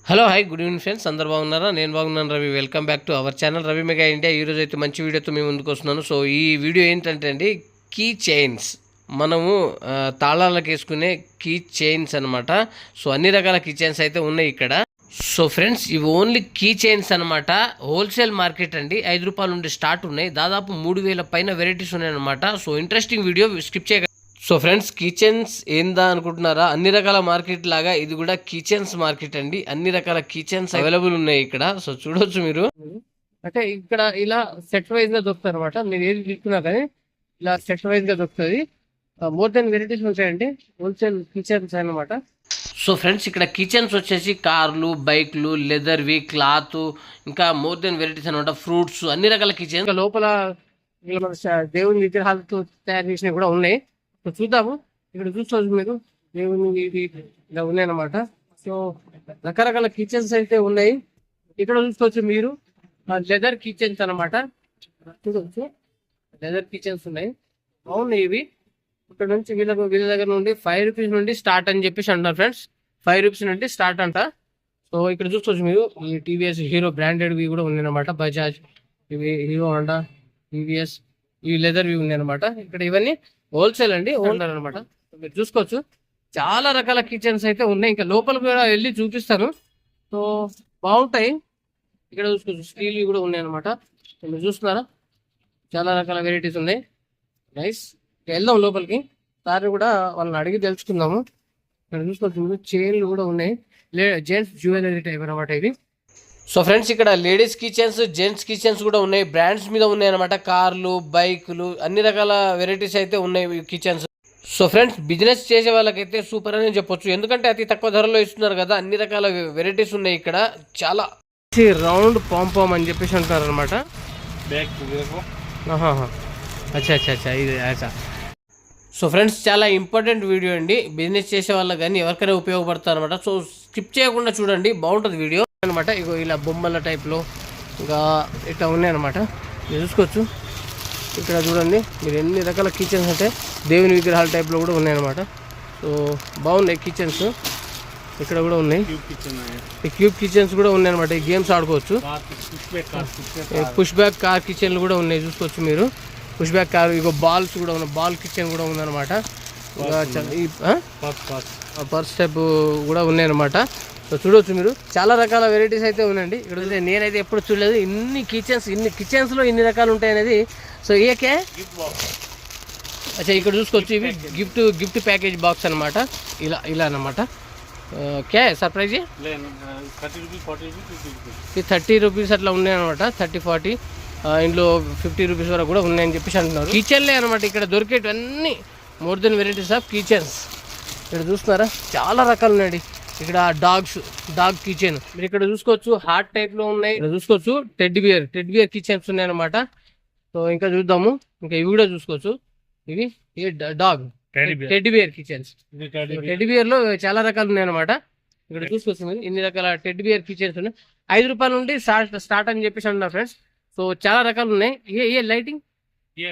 Hello hi good evening friends, అందరు బాగున్నారా? నేను బాగున్నాను. Ravi, welcome back to our channel Ravi mega India. ఈరోజు అయితే మంచి వీడియోతో మేము ముందుకు వస్తున్నాను. సో ఈ వీడియో ఏంటంటే అండి, కీ చైన్స్, మనము తాళాలకు వేసుకునే కీ చైన్స్ అనమాట. సో అన్ని రకాల కీ చైన్స్ అయితే ఉన్నాయి ఇక్కడ. సో ఫ్రెండ్స్, ఇవి ఓన్లీ కీ చైన్స్ అనమాట. హోల్సేల్ మార్కెట్ అండి. 5 రూపాయల నుండి స్టార్ట్ ఉన్నాయి. దాదాపు 3000 పైన వెరైటీస్ ఉన్నాయన్నమాట. సో ఇంట్రెస్టింగ్ వీడియో, స్కిప్ చేయగలరు. సో ఫ్రెండ్స్, కిచెన్స్ ఏందా అనుకుంటున్నారా? అన్ని రకాల మార్కెట్ లాగా ఇది కూడా కిచెన్స్ మార్కెట్ అండి. అన్ని రకాల కిచెన్స్ అవైలబుల్ ఉన్నాయి ఇక్కడ. సో చూడొచ్చు మీరు. అంటే ఇక్కడ ఇలా సెట్ వైజ్ గా దొరుకుతాయి అనమాట. మీరు ఏది తీసుకున్నా కానీ ఇలా సెట్ వైజ్ గా దొరుకుతుంది. మోర్ దెన్ వెరైటీస్ ఉంటాయండి. హోల్సేల్ కిచెన్స్ అనమాట. సో ఫ్రెండ్స్, ఇక్కడ కిచెన్స్ వచ్చేసి కార్లు, బైక్లు, లెదర్వి, క్లాత్, ఇంకా మోర్ దెన్ వెరైటీస్ అనమాట. ఫ్రూట్స్, అన్ని రకాల కిచెన్స్. లోపల దేవుని విగ్రహాలతో తయారు చేసినవి కూడా ఉన్నాయి. చూద్దాము. ఇక్కడ చూసుకోవచ్చు మీరు, దేవుని ఇలా ఉన్నాయన్నమాట. సో రకరకాల కిచెన్స్ అయితే ఉన్నాయి. ఇక్కడ చూసుకోవచ్చు మీరు లెదర్ కిచెన్స్ అనమాట. చూడవచ్చు, లెదర్ కిచెన్స్ ఉన్నాయి, బాగున్నాయి ఇవి. ఇక్కడ నుంచి వీళ్ళ దగ్గర నుండి 5 రూపీస్ నుండి స్టార్ట్ అని చెప్పేసి అంటారు ఫ్రెండ్స్. 5 రూపీస్ నుండి స్టార్ట్ అంట. సో ఇక్కడ చూసుకోవచ్చు మీరు, ఈ టీవీఎస్ హీరో బ్రాండెడ్వి కూడా ఉన్నాయన్నమాట. బజాజ్, ఇవి హీరో హోండా, టీవీఎస్, ఇవి లెదర్వి ఉన్నాయి అనమాట. ఇక్కడ ఇవన్నీ హోల్సేల్ అండి, ఓనర్ అనమాట. మీరు చూసుకోవచ్చు, చాలా రకాల కిచెన్స్ అయితే ఉన్నాయి. ఇంకా లోపల కూడా వెళ్ళి చూపిస్తాను. సో బాగుంటాయి. ఇక్కడ చూసుకోవచ్చు, స్టీల్ కూడా ఉన్నాయి అనమాట. మీరు చూస్తున్నారా, చాలా రకాల వెరైటీస్ ఉన్నాయి. నైస్. వెళ్దాం లోపలికి. సార్ కూడా వాళ్ళని అడిగి తెలుసుకుందాము. ఇక్కడ చూసుకోవచ్చు, చైన్లు కూడా ఉన్నాయి. జెంట్స్ జ్యువెలరీ టైప్ అనమాట ఇది. సో ఫ్రెండ్స్, ఇక్కడ లేడీస్ కిచెన్స్, జెంట్స్ కిచెన్స్ కూడా ఉన్నాయి. బ్రాండ్స్ మీద ఉన్నాయి అనమాట. కార్లు, బైకులు, అన్ని రకాల వెరైటీస్ అయితే ఉన్నాయి కిచెన్స్. సో ఫ్రెండ్స్, బిజినెస్ చేసే వాళ్ళకైతే సూపర్ అని చెప్పొచ్చు. ఎందుకంటే అతి తక్కువ ధరలో ఇస్తున్నారు కదా. అన్ని రకాల వెరైటీస్ ఉన్నాయి ఇక్కడ. చాలా రౌండ్ పాంపామ్ అని చెప్పేసి అంటున్నారు అనమాట. అచ్చా అచ్చా అచ్చా, ఇది అచ్చా. సో ఫ్రెండ్స్, చాలా ఇంపార్టెంట్ వీడియో అండి. బిజినెస్ చేసే వాళ్ళకి కానీ ఎవరికైనా ఉపయోగపడతారు అనమాట. సో స్కిప్ చేయకుండా చూడండి, బాగుంటుంది వీడియో అనమాట. ఇగో ఇలా బొమ్మల టైప్లో ఇంకా ఇట్లా ఉన్నాయన్నమాట. మీరు చూసుకోవచ్చు. ఇక్కడ చూడండి మీరు, ఎన్ని రకాల కిచెన్స్ అంటే దేవుని విగ్రహాల టైప్లో కూడా ఉన్నాయన్నమాట. సో బాగున్నాయి కిచెన్స్. ఇక్కడ కూడా ఉన్నాయి, ఈ క్యూబ్ కిచెన్స్ కూడా ఉన్నాయి అనమాట. ఈ గేమ్స్ ఆడుకోవచ్చు. పుష్ బ్యాక్ కార్ కిచెన్లు కూడా ఉన్నాయి, చూసుకోవచ్చు మీరు. పుష్ బ్యాక్ కార్, ఇగో బాల్స్ కూడా ఉన్నాయి. బాల్ కిచెన్ కూడా ఉందన్నమాట. పర్స్ టైప్ కూడా ఉన్నాయన్నమాట. సో చూడవచ్చు మీరు, చాలా రకాల వెరైటీస్ అయితే ఉన్నాయండి ఇక్కడ. నేనైతే ఎప్పుడు చూడలేదు ఇన్ని కిచెన్స్లో ఇన్ని రకాలు ఉంటాయి అనేది. సో ఏకే అచ్చా, ఇక్కడ చూసుకోవచ్చు, ఇవి గిఫ్ట్ ప్యాకేజ్ బాక్స్ అనమాట. ఇలా అనమాట. క్యా సర్ప్రైజ్ 30 రూపీస్ అట్లా ఉన్నాయన్నమాట. 30-40, ఇందులో 50 రూపీస్ వరకు కూడా ఉన్నాయని చెప్పేసి అంటున్నారు. కిచెన్లే అనమాట ఇక్కడ దొరికేటన్నీ. More than varieties of kitchens. ఇక్కడ చూస్తున్నారా, చాలా రకాలు ఉన్నాయండి ఇక్కడ. డాగ్ కిచెన్ మీరు ఇక్కడ చూసుకోవచ్చు. హార్ట్ టైప్ లో ఉన్నాయి. ఇక్కడ చూసుకోవచ్చు, టెడ్డీ బియర్ కిచెన్స్ ఉన్నాయి అనమాట. సో ఇంకా చూద్దాము. ఇంకా ఇవి కూడా చూసుకోవచ్చు. ఇవి dog teddy bear kitchens. Teddy bear లో చాలా రకాలు ఉన్నాయి అనమాట. ఇక్కడ చూసుకోవచ్చు మీరు, ఇన్ని రకాల టెడ్డీ బియర్ కిచెన్స్ ఉన్నాయి. 5 రూపాయల నుండి స్టార్ట్ అని చెప్పేసి అంటున్నారు ఫ్రెండ్స్. సో చాలా రకాలు ఉన్నాయి. ఏ లైటింగ్, ఏ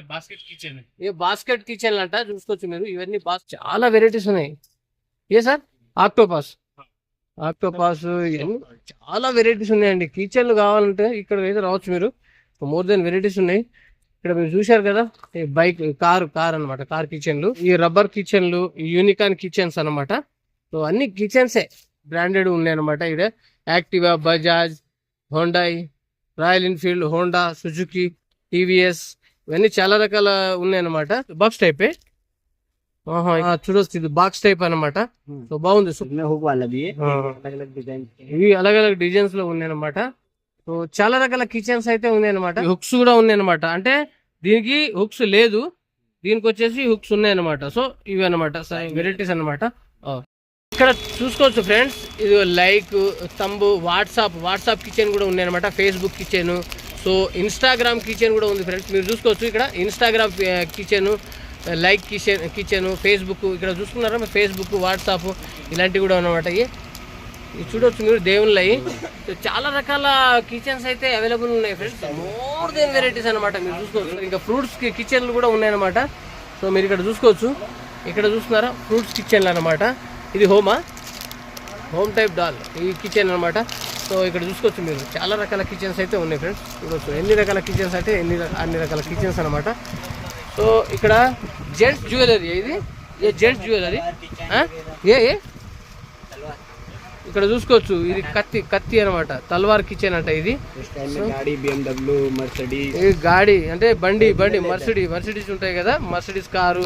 బాస్కెట్ కిచెన్ అంట. చూసుకోవచ్చు మీరు, ఇవన్నీ చాలా వెరైటీస్ ఉన్నాయి. ఏ సార్, ఆక్టోపాస్ ఇవన్నీ చాలా వెరైటీస్ ఉన్నాయండి. కిచెన్లు కావాలంటే ఇక్కడ అయితే రావచ్చు మీరు. మోర్ దెన్ వెరైటీస్ ఉన్నాయి ఇక్కడ. మీరు చూశారు కదా, బైక్, కార్ అనమాట. కార్ కిచెన్లు, ఈ రబ్బర్ కిచెన్లు, యూనికాన్ కిచెన్స్ అనమాట. సో అన్ని కిచెన్సే బ్రాండెడ్ ఉన్నాయి అనమాట. ఇక్కడ Activa, Bajaj, Hyundai, royal Enfield, Honda, Suzuki, TVS, ఇవన్నీ చాలా రకాల ఉన్నాయన్నమాట. బాక్స్ టైపే. చూడొచ్చు, ఇది బాక్స్ టైప్ అనమాట. సో బాగుంది. ఇవి అలగ్ డిజైన్స్ లో ఉన్నాయన్నమాట. సో చాలా రకాల కిచెన్స్ అయితే ఉన్నాయన్నమాట. హుక్స్ కూడా ఉన్నాయన్నమాట. అంటే దీనికి హుక్స్ లేదు, దీనికి వచ్చేసి హుక్స్ ఉన్నాయన్నమాట. సో ఇవి అనమాట వెరైటీస్ అనమాట. ఇక్కడ చూసుకోవచ్చు ఫ్రెండ్స్, ఇది లైక్, తంబు, వాట్సాప్ కిచెన్ కూడా ఉన్నాయన్నమాట. Facebook kitchen, so Instagram kitchen కూడా ఉంది ఫ్రెండ్స్. మీరు చూసుకోవచ్చు ఇక్కడ Instagram kitchen, like kitchen, Facebook. ఇక్కడ చూసుకున్నారా, ఫేస్బుక్, వాట్సాప్ ఇలాంటివి కూడా అనమాట. ఇవి చూడవచ్చు మీరు, దేవుళ్ళవి. చాలా రకాల కిచెన్స్ అయితే అవైలబుల్ ఉన్నాయి ఫ్రెండ్స్. మోర్ దెన్ వెరైటీస్ అనమాట. మీరు చూసుకోవచ్చు. ఇంకా ఫ్రూట్స్ కిచెన్లు కూడా ఉన్నాయన్నమాట. సో మీరు ఇక్కడ చూసుకోవచ్చు. ఇక్కడ చూస్తున్నారా, ఫ్రూట్స్ కిచెన్లు అనమాట. ఇది హోమా హోమ్ టైప్ డాల్ ఈ కిచెన్ అనమాట. సో ఇక్కడ చూసుకోవచ్చు మీరు చాలా రకాల కిచెన్స్ అయితే ఉన్నాయి ఫ్రెండ్స్. చూడవచ్చు ఎన్ని రకాల కిచెన్స్ అయితే అన్ని రకాల కిచెన్స్ అనమాట. సో ఇక్కడ జెంట్స్ జ్యువెలరీ ఇది జెంట్స్ జ్యువెలరీ ఏ ఇక్కడ చూసుకోవచ్చు ఇది కత్తి అనమాట. తల్వార్ కిచెన్ అంట ఇది. గాడి అంటే బండి మర్సిడీస్ ఉంటాయి కదా, మర్సిడీస్ కారు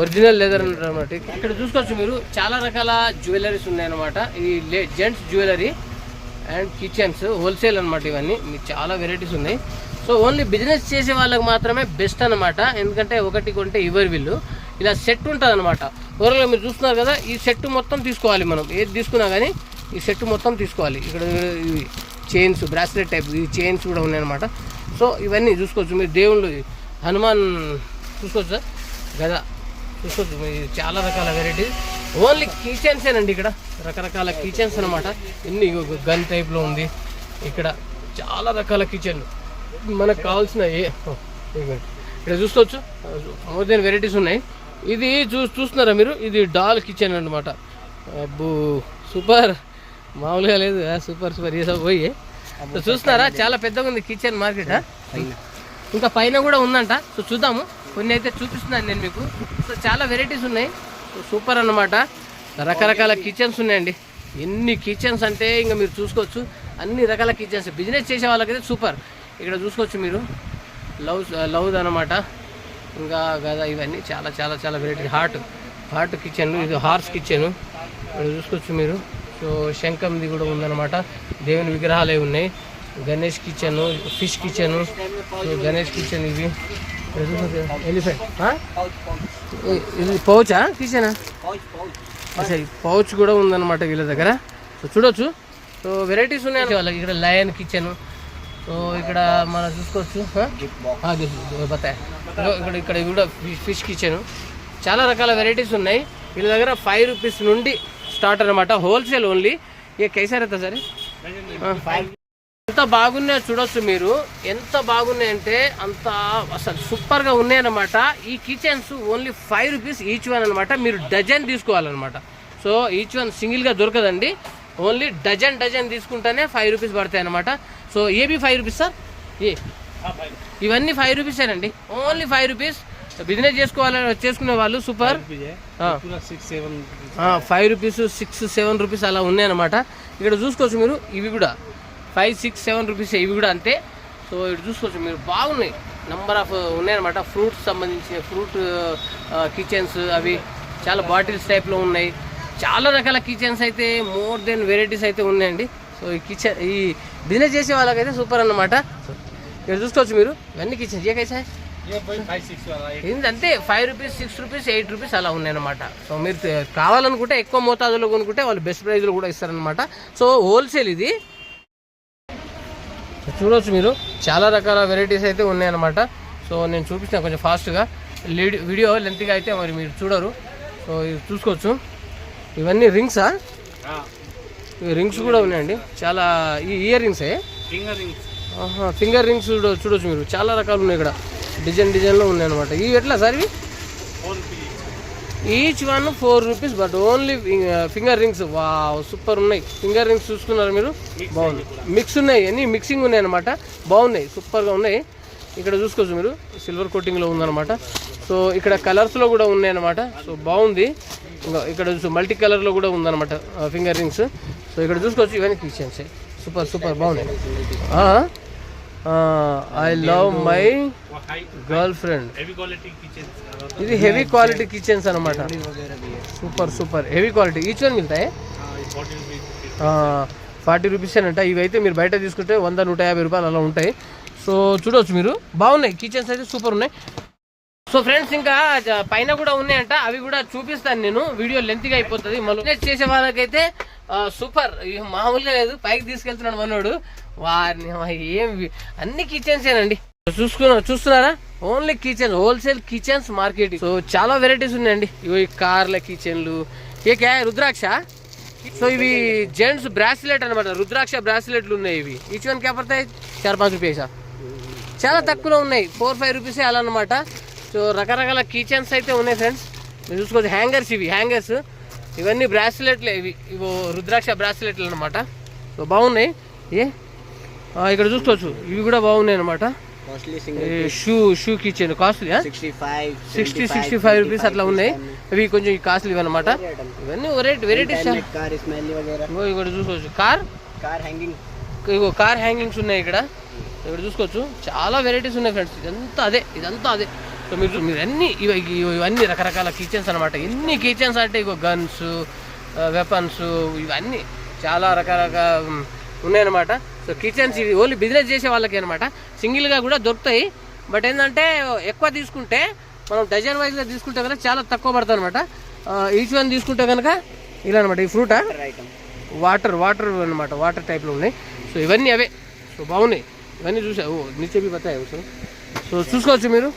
ఒరిజినల్ లెదర్ అనమాట. ఇక్కడ చూసుకోవచ్చు మీరు చాలా రకాల జ్యువెలరీస్ ఉన్నాయన్నమాట. ఇది gents jewellery and kitchens wholesale అనమాట. ఇవన్నీ మీకు చాలా వెరైటీస్ ఉన్నాయి. సో ఓన్లీ బిజినెస్ చేసే వాళ్ళకి మాత్రమే బెస్ట్ అనమాట. ఎందుకంటే ఒకటి కొంటే ఇవ్వరు వీళ్ళు. ఇలా సెట్ ఉంటుంది అనమాట. ఓవరాల్గా మీరు చూస్తున్నారు కదా, ఈ సెట్ మొత్తం తీసుకోవాలి. మనం ఏది తీసుకున్నా కానీ ఈ సెట్ మొత్తం తీసుకోవాలి. ఇక్కడ చైన్స్ బ్రాస్లెట్ టైప్ ఈ చైన్స్ కూడా ఉన్నాయన్నమాట. సో ఇవన్నీ చూసుకోవచ్చు మీరు. దేవుళ్ళు హనుమాన్ చూసుకోవచ్చు, గద చూసుకోవచ్చు. చాలా రకాల వెరైటీస్ ఓన్లీ కిచెన్సేనండి. ఇక్కడ రకరకాల కిచెన్స్ అనమాట. ఇన్ని గన్ టైప్లో ఉంది. ఇక్కడ చాలా రకాల కిచెన్ మనకు కావాల్సిన ఇక్కడ చూసుకోవచ్చు. మోర్ దెన్ వెరైటీస్ ఉన్నాయి. ఇది చూస్తున్నారా మీరు, ఇది డాల్ కిచెన్ అనమాట. అబ్బో సూపర్, మామూలుగా లేదు. సూపర్ ఏ పోయి చూస్తున్నారా, చాలా పెద్దగా ఉంది కిచెన్ మార్కెట్. ఇంకా పైన కూడా ఉందంట. సో చూద్దాము, కొన్ని అయితే చూపిస్తున్నాను నేను మీకు. సో చాలా వెరైటీస్ ఉన్నాయి. సో సూపర్ అన్నమాట. రకరకాల కిచెన్స్ ఉన్నాయండి. ఎన్ని కిచెన్స్ అంటే ఇంకా మీరు చూసుకోవచ్చు. అన్ని రకాల కిచెన్స్ బిజినెస్ చేసే వాళ్ళకైతే సూపర్. ఇక్కడ చూసుకోవచ్చు మీరు లవ్ అనమాట. ఇంకా కదా ఇవన్నీ చాలా చాలా చాలా వెరైటీ. హాట్ కిచెన్, ఇది హార్స్ కిచెన్. ఇక్కడ చూసుకోవచ్చు మీరు. సో శంఖంది కూడా ఉందన్నమాట. దేవుని విగ్రహాలే ఉన్నాయి. Ganesh kitchen, fish kitchen, Ganesh kitchen. ఇవి ఎలిఫెంట్, ఇది పౌచా కిచెనా? పౌచ్ కూడా ఉందన్నమాట వీళ్ళ దగ్గర. సో చూడొచ్చు. సో వెరైటీస్ ఉన్నాయి వాళ్ళకి. ఇక్కడ లయన్ కిచెన్. సో ఇక్కడ మనం చూసుకోవచ్చు బతాయ్. ఇక్కడ కూడా ఫిష్ కిచెన్. చాలా రకాల వెరైటీస్ ఉన్నాయి వీళ్ళ దగ్గర. 5 రూపీస్ నుండి స్టార్ట్ అనమాట. Wholesale only. ఏ కైసారైతే సరే ఎంత బాగున్నాయో చూడొచ్చు మీరు. ఎంత బాగున్నాయంటే అంత అసలు సూపర్గా ఉన్నాయన్నమాట. ఈ kitchens only 5 rupees each one అనమాట. మీరు డజన్ తీసుకోవాలన్నమాట. సో ఈచ్ వన్ సింగిల్గా దొరకదండి. ఓన్లీ డజన్ తీసుకుంటేనే 5 రూపీస్ పడతాయి అనమాట. So AB 5 rupees sir. ఇవన్నీ 5 రూపీసేనండి. Only 5 rupees. బిజినెస్ చేసుకునే వాళ్ళు సూపర్. 5 రూపీస్ 6-7 రూపీస్ అలా ఉన్నాయన్నమాట. ఇక్కడ చూసుకోవచ్చు మీరు. ఇవి కూడా 5-6-7 రూపీస్ ఇవి కూడా అంతే. సో ఇక్కడ చూసుకోవచ్చు మీరు. బాగున్నాయి, నెంబర్ ఆఫ్ ఉన్నాయన్నమాట. ఫ్రూట్స్ సంబంధించిన ఫ్రూట్ కిచెన్స్, అవి చాలా బాటిల్స్ టైప్లో ఉన్నాయి. చాలా రకాల కిచెన్స్ అయితే మోర్ దెన్ వెరైటీస్ అయితే ఉన్నాయండి. సో ఈ బిజినెస్ చేసే వాళ్ళకైతే సూపర్ అన్నమాట. ఇక్కడ చూసుకోవచ్చు మీరు. ఇవన్నీ కిచెన్స్ ఏ కైసా ఏంటంటే 5 రూపీస్ 6 రూపీస్ 8 రూపీస్ అలా ఉన్నాయన్నమాట. సో మీరు కావాలనుకుంటే ఎక్కువ మోతాదులో కొనుక్కుంటే వాళ్ళు బెస్ట్ ప్రైజ్లో కూడా ఇస్తారనమాట. సో హోల్సేల్ ఇది. చూడవచ్చు మీరు. చాలా రకాల వెరైటీస్ అయితే ఉన్నాయన్నమాట. సో నేను చూపిస్తాను కొంచెం ఫాస్ట్గా. వీడియో లెంత్గా అయితే మరి మీరు చూడరు. సో చూసుకోవచ్చు. ఇవన్నీ రింగ్సా? రింగ్స్ కూడా ఉన్నాయండి. చాలా ఈ ఇయర్ రింగ్సే, ఫింగర్ రింగ్స్ చూడవచ్చు మీరు. చాలా రకాలు ఉన్నాయి ఇక్కడ. డిజైన్లో ఉన్నాయి అనమాట. ఇవి ఎట్లా సార్? ఇవి each one 4 rupees but only finger rings. వా సూపర్ ఉన్నాయి. ఫింగర్ రింగ్స్ చూస్తున్నారు మీరు. బాగుంది. మిక్స్ ఉన్నాయి, అన్నీ మిక్సింగ్ ఉన్నాయి అనమాట. బాగున్నాయి, సూపర్గా ఉన్నాయి. ఇక్కడ చూసుకోవచ్చు మీరు. సిల్వర్ కోటింగ్లో ఉందన్నమాట. సో ఇక్కడ కలర్స్లో కూడా ఉన్నాయి అనమాట. సో బాగుంది. ఇంకా ఇక్కడ మల్టీ కలర్లో కూడా ఉందన్నమాట ఫింగర్ రింగ్స్. సో ఇక్కడ చూసుకోవచ్చు. ఇవన్నీ కిచెన్స్ సూపర్ బాగున్నాయి. I love my girl friend. ఇది హెవీ క్వాలిటీ కిచెన్స్ అనమాట. Super heavy quality. Each one మిగతాయి 40 రూపీస్ అంట. ఇవైతే మీరు బయట తీసుకుంటే 100-150 రూపాయలు అలా ఉంటాయి. సో చూడవచ్చు మీరు. బాగున్నాయి కిచెన్స్ అయితే సూపర్ ఉన్నాయి. సో ఫ్రెండ్స్ ఇంకా పైన కూడా ఉన్నాయంట. అవి కూడా చూపిస్తాను నేను. వీడియో లెంత్గా అయిపోతుంది. మళ్ళీ చేసే వాళ్ళకైతే సూపర్. మామూలుగా లేదు. పైకి తీసుకెళ్తున్నాడు మనోడు. వారిని ఏం అన్ని కిచెన్సేనండి. చూస్తున్నారా? Only kitchen, wholesale kitchens market. So చాలా వెరైటీస్ ఉన్నాయండి. ఇవి కార్ల కిచెన్లు. ఏ రుద్రాక్ష. సో ఇవి జెంట్స్ బ్రాస్లెట్ అనమాట. రుద్రాక్ష బ్రాస్లెట్లు ఉన్నాయి. ఇవి ఈచ్ వన్ క్యా పడతాయి? 4-5 రూపీసా? చాలా తక్కువలో ఉన్నాయి. 4-5 రూపీసే అలా అనమాట. సో రకరకాల కిచెన్స్ అయితే ఉన్నాయి ఫ్రెండ్స్. మీరు చూసుకోవచ్చు. హ్యాంగర్స్, ఇవి హ్యాంగర్స్. ఇవన్నీ బ్రాస్లెట్లే, ఇవో రుద్రాక్ష బ్రాస్లెట్లు అనమాట. సో బాగున్నాయి. ఇక్కడ చూసుకోవచ్చు, ఇవి కూడా బాగున్నాయి అనమాట. షూ కిచెన్ కాస్ట్లీ 60-65 రూపీస్ అట్లా ఉన్నాయి. ఇవి కొంచెం కాస్ట్లీ అనమాట. ఇవన్నీ వెరైటీస్. ఇక్కడ చూసుకోవచ్చు కార్ హ్యాంగింగ్స్ ఉన్నాయి. ఇక్కడ చూసుకోవచ్చు చాలా వెరైటీస్ ఉన్నాయి ఫ్రెండ్స్. ఇదంతా అదే. సో మీరు ఇవన్నీ రకరకాల కిచెన్స్ అనమాట. ఎన్ని కిచెన్స్ అంటే గన్స్, వెపన్స్, ఇవన్నీ చాలా రకరకాల ఉన్నాయన్నమాట. సో కిచెన్స్ ఇవి ఓన్లీ బిజినెస్ చేసే వాళ్ళకి అనమాట. సింగిల్గా కూడా దొరుకుతాయి. బట్ ఏంటంటే ఎక్కువ తీసుకుంటే మనం డజన్ వైజ్గా తీసుకుంటే కనుక చాలా తక్కువ పడుతుంది అనమాట. ఈచ్ వన్ తీసుకుంటే కనుక ఇలా అనమాట. ఈ ఫ్రూటా వాటర్ అనమాట, వాటర్ టైప్లో ఉన్నాయి. సో ఇవన్నీ అవే. సో బాగున్నాయి ఇవన్నీ. నిచ్చే బతాయి. సో చూసుకోవచ్చు మీరు,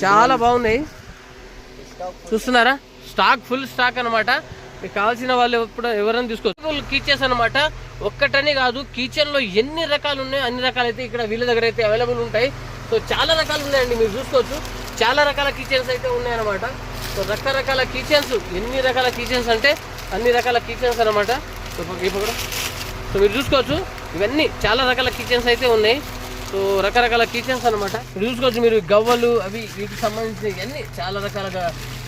చాలా బాగున్నాయి. చూస్తున్నారా, ఫుల్ స్టాక్ అనమాట. మీకు కావాల్సిన వాళ్ళు ఎవరైనా తీసుకోవచ్చు. కిచెన్స్ అనమాట. ఒక్కటని కాదు, కిచెన్లో ఎన్ని రకాలు ఉన్నాయో అన్ని రకాలు అయితే ఇక్కడ వీళ్ళ దగ్గర అయితే అవైలబుల్ ఉంటాయి. సో చాలా రకాలు ఉన్నాయండి, మీరు చూసుకోవచ్చు. చాలా రకాల కిచెన్స్ అయితే ఉన్నాయన్నమాట. సో రకరకాల కిచెన్స్, ఎన్ని రకాల కిచెన్స్ అంటే అన్ని రకాల కిచెన్స్ అనమాట. సో మీరు చూసుకోవచ్చు, ఇవన్నీ చాలా రకాల కిచెన్స్ అయితే ఉన్నాయి. సో రకరకాల కిచెన్స్ అనమాట. మీరు చూసుకోవచ్చు, మీరు గవ్వలు అవి వీటికి సంబంధించిన ఇవన్నీ చాలా రకాలుగా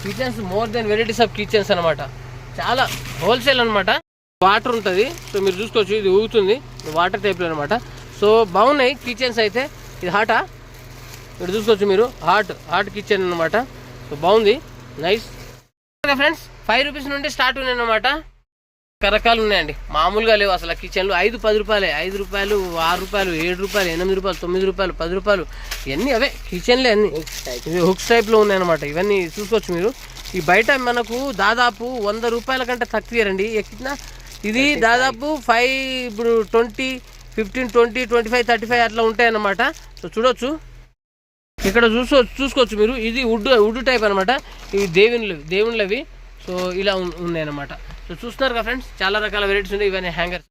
kitchens, more than varieties of kitchens అనమాట. చాలా హోల్సేల్ అనమాట. వాటర్ ఉంటుంది. సో మీరు చూసుకోవచ్చు, ఇది ఊగుతుంది, వాటర్ టైప్లో అనమాట. సో బాగున్నాయి కిచెన్స్ అయితే. ఇది హాటా, ఇక్కడ చూసుకోవచ్చు మీరు, హాట్ కిచెన్ అనమాట. సో బాగుంది, నైస్. ఫ్రెండ్స్ 5 రూపీస్ నుండి స్టార్ట్ ఉన్నాయి అనమాట. రకరకాలు ఉన్నాయండి, మామూలుగా లేవు అసలు. కిచెన్లు 5-10 రూపాయలే, 5 రూపాయలు, 6 రూపాయలు, 7 రూపాయలు, 8 రూపాయలు, 9 రూపాయలు, 10 రూపాయలు, ఇవన్నీ అవే కిచెన్లే అన్ని. ఇవి హుక్స్ టైప్లో ఉన్నాయన్నమాట. ఇవన్నీ చూసుకోవచ్చు మీరు. ఈ బయట మనకు దాదాపు 100 రూపాయల కంటే తక్కువేరండి. ఎక్కిన ఇది దాదాపు 5, ఇప్పుడు 20, 15, 20, 25, 35 అట్లా ఉంటాయన్నమాట. సో చూడొచ్చు, ఇక్కడ చూసుకోవచ్చు మీరు. ఇది వుడ్ టైప్ అనమాట. ఇవి దేవుళ్ళవి. సో ఇలా ఉన్నాయన్నమాట. సో చూస్తున్నారు కదా ఫ్రెండ్స్, చాలా రకాల వెరైటీస్ ఉన్నాయి. ఇవన్నీ హ్యాంగర్స్.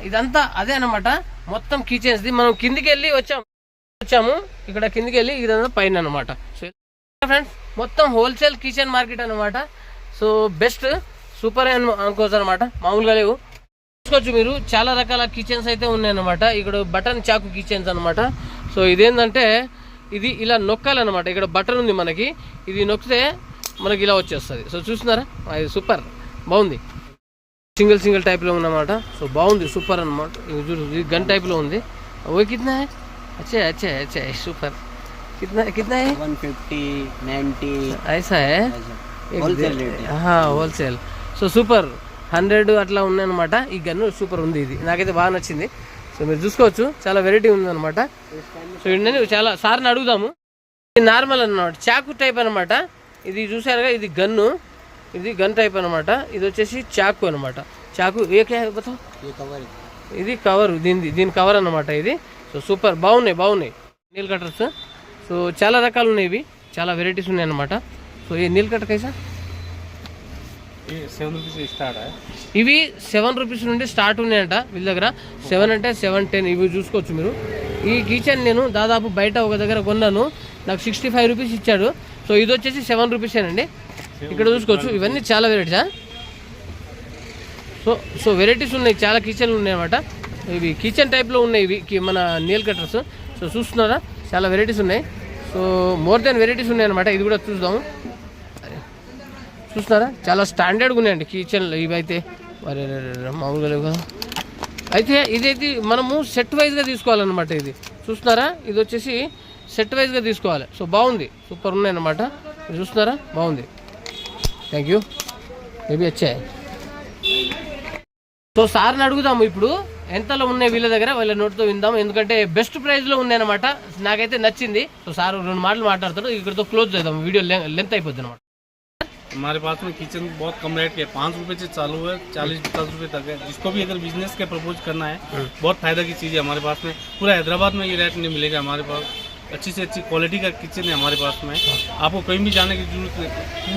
ఇదంతా అదే అనమాట, మొత్తం కిచెన్స్ది. మనం కిందికి వెళ్ళి వచ్చాము, ఇక్కడ కిందికి వెళ్ళి ఇదంతా పైన అనమాట. సో ఫ్రెండ్స్ మొత్తం హోల్సేల్ కిచెన్ మార్కెట్ అనమాట. సో బెస్ట్, సూపర్ అనుకోవచ్చు అనమాట, మామూలుగా లేవు. చూసుకోవచ్చు మీరు, చాలా రకాల కిచెన్స్ అయితే ఉన్నాయన్నమాట. ఇక్కడ బటన్ చాకు కిచెన్స్ అనమాట. సో ఇదేంటంటే ఇది ఇలా నొక్కాలన్నమాట. ఇక్కడ బటన్ ఉంది మనకి, ఇది నొక్కితే మనకి ఇలా వచ్చేస్తుంది. సో చూస్తున్నారా, ఇది సూపర్ బాగుంది. సింగిల్ టైప్లో ఉందన్నమాట. సో బాగుంది, సూపర్ అనమాట. ఇది గన్ టైప్లో ఉంది. वो कितना है? अच्छा सुपर. कितना है? 150, 90 ऐसा है. Wholesale rate. हाँ होलसेल. సో సూపర్ 100 అట్లా ఉన్నాయన్నమాట. ఈ గన్ను సూపర్ ఉంది, ఇది నాకైతే బాగా నచ్చింది. సో మీరు చూసుకోవచ్చు, చాలా వెరైటీ ఉందన్నమాట. సో ఏంటంటే చాలా సార్ని అడుగుదాము. ఇది నార్మల్ అన్నమాట, చాకు టైప్ అనమాట. ఇది చూసారుగా, ఇది గన్ టైప్ అనమాట. ఇది వచ్చేసి చాకు అనమాట. చాకు ఇది కవర్, దీని కవర్ అనమాట ఇది. సో సూపర్, బాగున్నాయి నీల్ కట్టర్స్. సో చాలా రకాలు ఉన్నాయి, ఇవి చాలా వెరైటీస్ ఉన్నాయి అనమాట. సో ఈ నీల్ కట్టర్ కైసా? 7 rupees start. ఇవి 7 రూపీస్ నుండి స్టార్ట్ ఉన్నాయంట వీళ్ళ దగ్గర. 7 అంటే 7, 10 ఇవి చూసుకోవచ్చు మీరు. ఈ కిచెన్ నేను దాదాపు బయట ఒక దగ్గర కొన్నాను, నాకు 65 రూపీస్ ఇచ్చాడు. సో ఇది వచ్చేసి 7 రూపీసేనండి. ఇక్కడ చూసుకోవచ్చు, ఇవన్నీ చాలా వెరైటీసా. సో వెరైటీస్ ఉన్నాయి, చాలా కిచెన్లు ఉన్నాయి అనమాట. ఇవి కిచెన్ టైప్లో ఉన్నాయి, ఇవి మన నీల్ కట్టర్స్. సో చూస్తున్నారా, చాలా వెరైటీస్ ఉన్నాయి. సో మోర్ దెన్ వెరైటీస్ ఉన్నాయి అనమాట. ఇది కూడా చూద్దాము. చూస్తున్నారా, చాలా స్టాండర్డ్గా ఉన్నాయండి కిచెన్లు ఇవైతే. మరి మామూలుగా లేవు కదా. అయితే ఇదైతే మనము సెట్ వైజ్గా తీసుకోవాలన్నమాట. ఇది చూస్తున్నారా, ఇది వచ్చేసి సెట్ వైజ్గా తీసుకోవాలి. సో బాగుంది, సూపర్ ఉన్నాయన్నమాట. చూస్తున్నారా, బాగుంది. Thank you. మేబీ వచ్చాయి. సో సార్ని అడుగుదాము ఇప్పుడు ఎంతలో ఉన్నాయి వీళ్ళ దగ్గర, వాళ్ళ నోటితో విందాం. ఎందుకంటే బెస్ట్ ప్రైస్లో ఉన్నాయన్నమాట, నాకైతే నచ్చింది. సో సార్ 2 మాటలు మాట్లాడతాడు, ఇక్కడతో క్లోజ్ చేద్దాం, వీడియో లెంత్ అయిపోద్ది అనమాట. हमारे पास में किचन बहुत कम रेट के 5 रुपए से चालू है, 40-50 रुपए तक है. जिसको भी अगर बिजनेस के प्रपोज करना है, बहुत फायदा की चीज़ है हमारे पास में. पूरा हैदराबाद में ये रेट नहीं मिलेगा हमारे पास. अच्छी से अच्छी क्वालिटी का किचन है हमारे पास में. आपको कहीं भी जाने की जरूरत नहीं,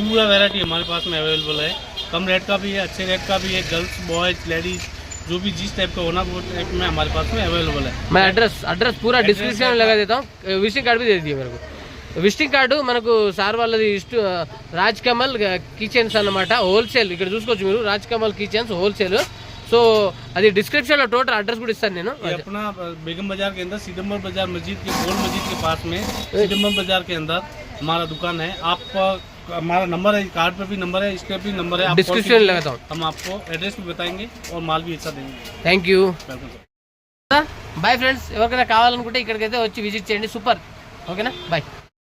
पूरा वैरायटी हमारे पास में अवेलेबल है. कम रेट का भी है, अच्छे रेट का भी है. गर्ल्स, बॉयज, लेडीज, जो भी जिस टाइप का होना वो टाइप में हमारे पास में अवेलेबल है. मैं एड्रेस पूरा डिस्क्रिप्शन में लगा देता हूँ, विजिटिंग कार्ड भी दे दीजिए मेरे को. విజిటింగ్ కార్డు మనకు సార్ వాళ్ళది రాజ్ కమల్ కిచెన్స్ అన్నమాట, హోల్సేల్. ఇక్కడ చూసుకోవచ్చు మీరు, Raj Kamal kitchens wholesale. So అది డిస్క్రిప్షన్లో టోటల్ అడ్రస్ కూడా ఇస్తాను నేను. ये अपना बेगम बाजार के अंदर सितंबर बाजार मस्जिद के गोल मस्जिद के पास में सितंबर बाजार के अंदर हमारा दुकान है। आप हमारा नंबर है, कार्ड पे भी नंबर है, इस पे भी नंबर है, आप कॉल डिस्क्रिप्शन कीजिए, लगाता हूँ. हम आपको एड्रेस भी बताएंगे और माल भी अच्छा देंगे। Thank you. Welcome. Bye friends, ఎవరికైనా కావాలనుకుంటే ఇక్కడికైతే వచ్చి విజిట్ చేయండి. సూపర్. ఓకేనా, బాయ్.